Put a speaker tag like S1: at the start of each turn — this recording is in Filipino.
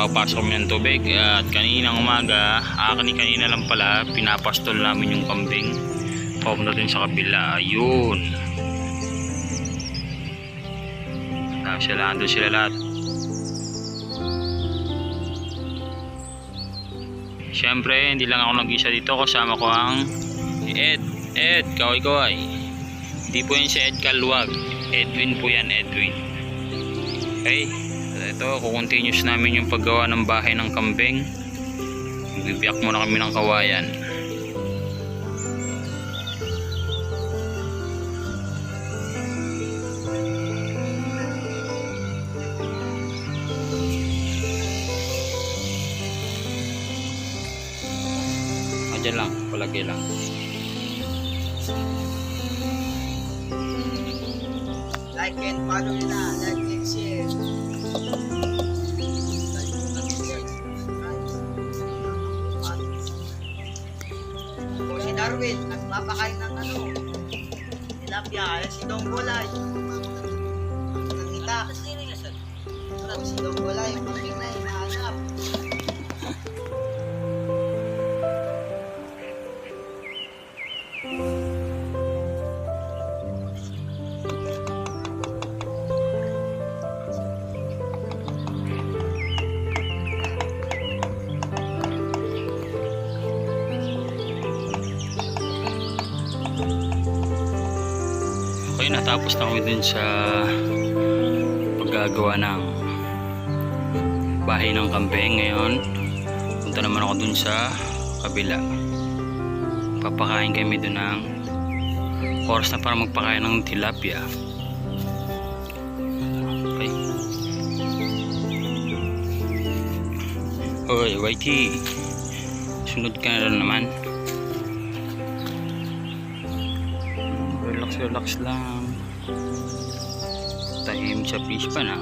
S1: nakapasok kami ng tubig. At kaninang umaga, kanina lang pala, pinapastol namin yung kambing papunta din sa kabila. Ayun, doon sila lahat. Siyempre hindi lang ako nag-isa dito, kasama ko ang Ed kaway. Hindi po yan si Ed Kalwag, Edwin po yan, Edwin. Okay, ito kukontinuous namin yung paggawa ng bahay ng kambing. Bibiyak muna kami ng kawayan. Diyan lang, palagay lang.
S2: Like and follow nila, like and share. O si Darwin, nagpapakain ng tilapia. Si Dong Golay. Nakita. Si Dong Golay, pagking na hinahanap.
S1: Okay, natapos na kami dun sa paggagawa ng bahay ng kambing. Ngayon punta naman ako dun sa kabila. Papakain kami dun ng oras na para magpakain ng tilapia. Okay. Hoy Whitey, sunod ka na naman. Relax lang. Tahim sa fish pa na.